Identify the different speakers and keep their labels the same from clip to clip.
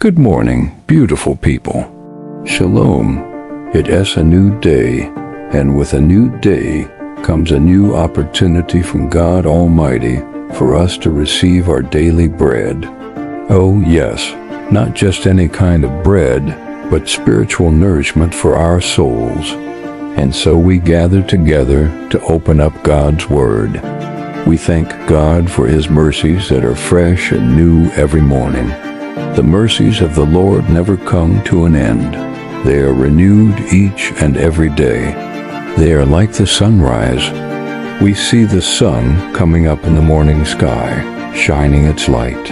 Speaker 1: Good morning, beautiful people. Shalom. It is a new day, and with a new day comes a new opportunity from God Almighty for us to receive our daily bread. Oh yes, not just any kind of bread, but spiritual nourishment for our souls. And so we gather together to open up God's Word. We thank God for His mercies that are fresh and new every morning. The mercies of the Lord never come to an end. They are renewed each and every day. They are like the sunrise. We see the sun coming up in the morning sky, shining its light.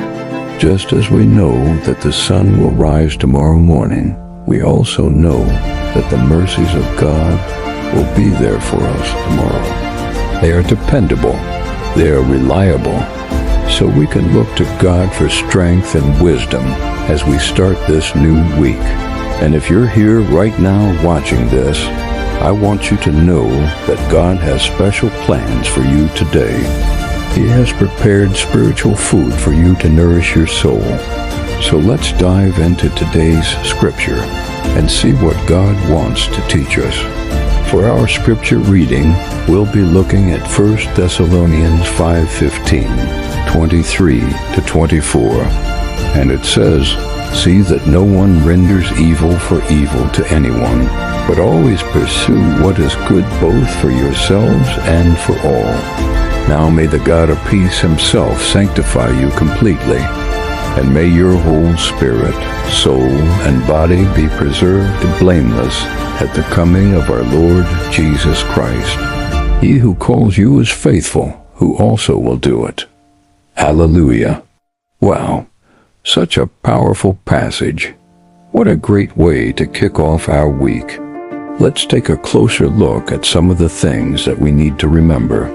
Speaker 1: Just as we know that the sun will rise tomorrow morning, we also know that the mercies of God will be there for us tomorrow. They are dependable. They are reliable. So we can look to God for strength and wisdom as we start this new week. And if you're here right now watching this, I want you to know that God has special plans for you today. He has prepared spiritual food for you to nourish your soul. So let's dive into today's scripture and see what God wants to teach us. For our scripture reading, we'll be looking at 1 Thessalonians 5:15. 23 to 24, and it says, "See that no one renders evil for evil to anyone, but always pursue what is good both for yourselves and for all. Now may the God of peace himself sanctify you completely, and may your whole spirit, soul, and body be preserved blameless at the coming of our Lord Jesus Christ. He who calls you is faithful, who also will do it." Hallelujah. Wow, such a powerful passage. What a great way to kick off our week. Let's take a closer look at some of the things that we need to remember.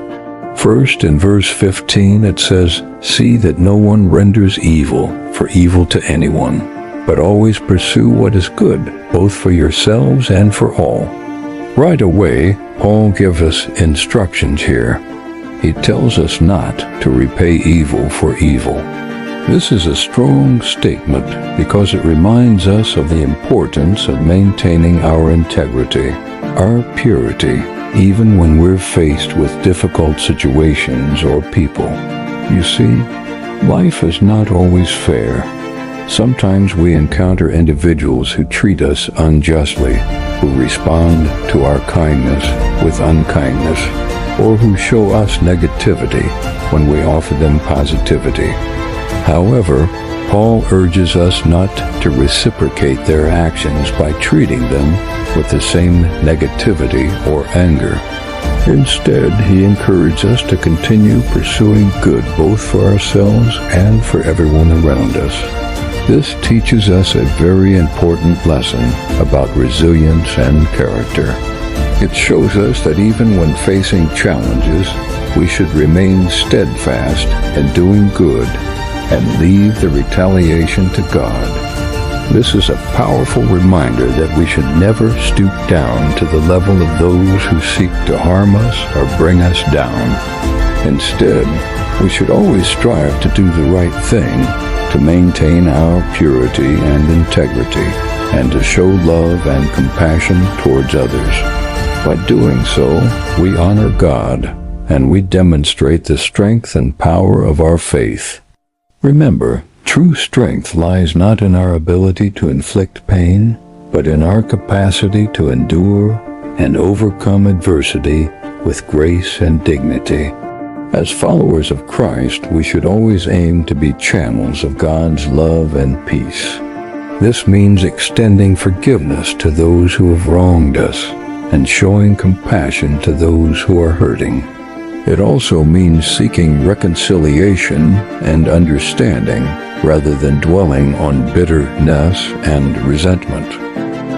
Speaker 1: First, in verse 15, it says, "See that no one renders evil for evil to anyone, but always pursue what is good, both for yourselves and for all." Right away, Paul gives us instructions here. He tells us not to repay evil for evil. This is a strong statement because it reminds us of the importance of maintaining our integrity, our purity, even when we're faced with difficult situations or people. You see, life is not always fair. Sometimes we encounter individuals who treat us unjustly, who respond to our kindness with unkindness, or who show us negativity when we offer them positivity. However, Paul urges us not to reciprocate their actions by treating them with the same negativity or anger. Instead, he encourages us to continue pursuing good both for ourselves and for everyone around us. This teaches us a very important lesson about resilience and character. It shows us that even when facing challenges, we should remain steadfast in doing good and leave the retaliation to God. This is a powerful reminder that we should never stoop down to the level of those who seek to harm us or bring us down. Instead, we should always strive to do the right thing, to maintain our purity and integrity, and to show love and compassion towards others. By doing so, we honor God, and we demonstrate the strength and power of our faith. Remember, true strength lies not in our ability to inflict pain, but in our capacity to endure and overcome adversity with grace and dignity. As followers of Christ, we should always aim to be channels of God's love and peace. This means extending forgiveness to those who have wronged us, and showing compassion to those who are hurting. It also means seeking reconciliation and understanding rather than dwelling on bitterness and resentment.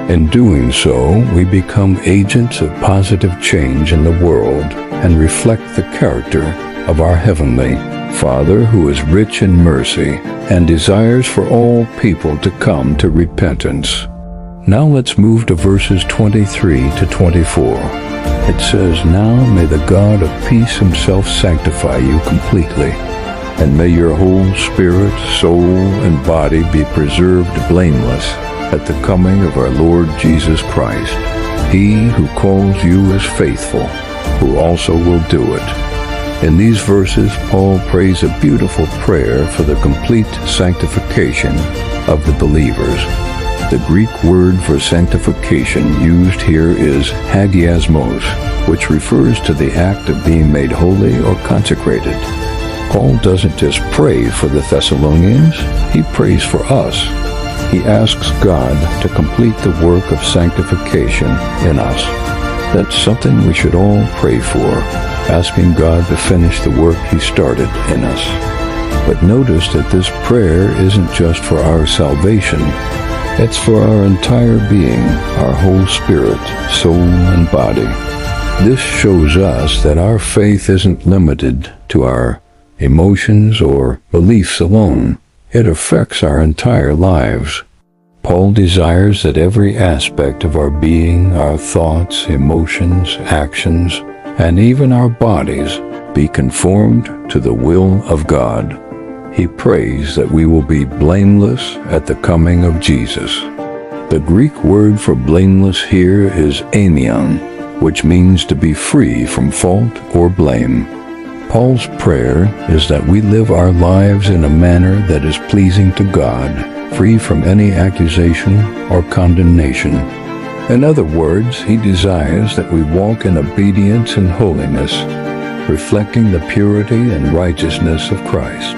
Speaker 1: In doing so, we become agents of positive change in the world and reflect the character of our Heavenly Father, who is rich in mercy and desires for all people to come to repentance. Now let's move to verses 23 to 24. It says, "Now may the God of peace himself sanctify you completely, and may your whole spirit, soul, and body be preserved blameless at the coming of our Lord Jesus Christ. He who calls you is faithful, who also will do it. In these verses, Paul prays a beautiful prayer for the complete sanctification of the believers. The Greek word for sanctification used here is hagiasmos, which refers to the act of being made holy or consecrated. Paul doesn't just pray for the Thessalonians, he prays for us. He asks God to complete the work of sanctification in us. That's something we should all pray for, asking God to finish the work he started in us. But notice that this prayer isn't just for our salvation. It's for our entire being, our whole spirit, soul, and body. This shows us that our faith isn't limited to our emotions or beliefs alone. It affects our entire lives. Paul desires that every aspect of our being, our thoughts, emotions, actions, and even our bodies be conformed to the will of God. He prays that we will be blameless at the coming of Jesus. The Greek word for blameless here is amion, which means to be free from fault or blame. Paul's prayer is that we live our lives in a manner that is pleasing to God, free from any accusation or condemnation. In other words, he desires that we walk in obedience and holiness, reflecting the purity and righteousness of Christ.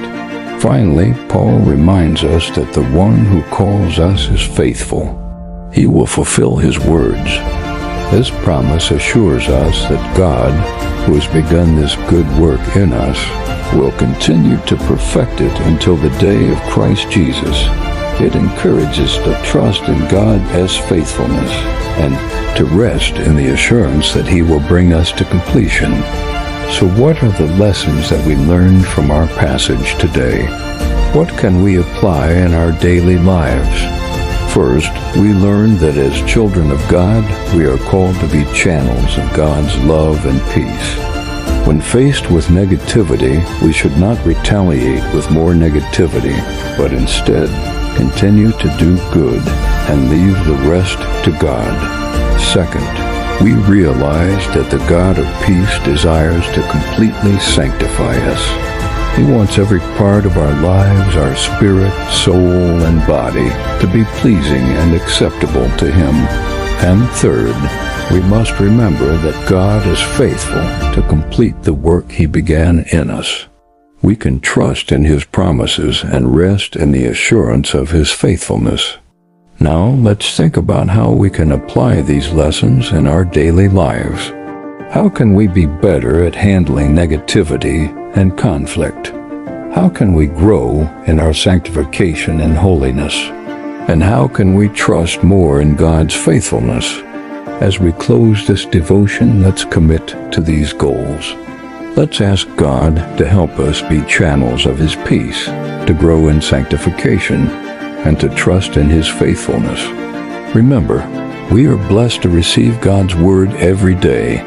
Speaker 1: Finally, Paul reminds us that the one who calls us is faithful. He will fulfill his words. This promise assures us that God, who has begun this good work in us, will continue to perfect it until the day of Christ Jesus. It encourages to trust in God as faithfulness and to rest in the assurance that he will bring us to completion. So what are the lessons that we learned from our passage today? What can we apply in our daily lives? First, we learn that as children of God, we are called to be channels of God's love and peace. When faced with negativity, we should not retaliate with more negativity, but instead continue to do good and leave the rest to God. Second, we realize that the God of peace desires to completely sanctify us. He wants every part of our lives, our spirit, soul, and body, to be pleasing and acceptable to him. And third, we must remember that God is faithful to complete the work he began in us. We can trust in his promises and rest in the assurance of his faithfulness. Now, let's think about how we can apply these lessons in our daily lives. How can we be better at handling negativity and conflict? How can we grow in our sanctification and holiness? And how can we trust more in God's faithfulness? As we close this devotion, let's commit to these goals. Let's ask God to help us be channels of his peace, to grow in sanctification, and to trust in his faithfulness. Remember, we are blessed to receive God's word every day.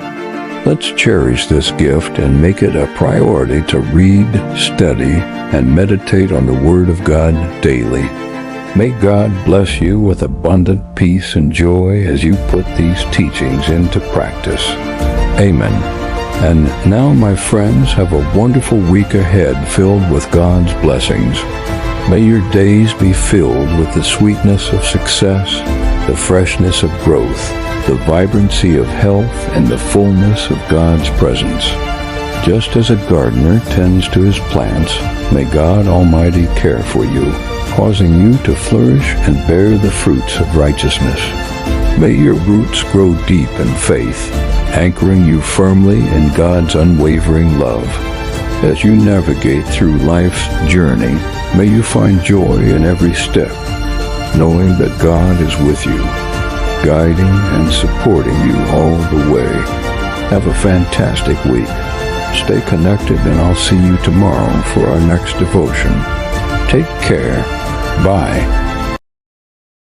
Speaker 1: Let's cherish this gift and make it a priority to read, study, and meditate on the Word of God daily. May God bless you with abundant peace and joy as you put these teachings into practice. Amen. And now, my friends, have a wonderful week ahead filled with God's blessings. May your days be filled with the sweetness of success, the freshness of growth, the vibrancy of health, and the fullness of God's presence. Just as a gardener tends to his plants, may God Almighty care for you, causing you to flourish and bear the fruits of righteousness. May your roots grow deep in faith, anchoring you firmly in God's unwavering love. As you navigate through life's journey, may you find joy in every step, knowing that God is with you, guiding and supporting you all the way. Have a fantastic week. Stay connected, and I'll see you tomorrow for our next devotion. Take care. Bye.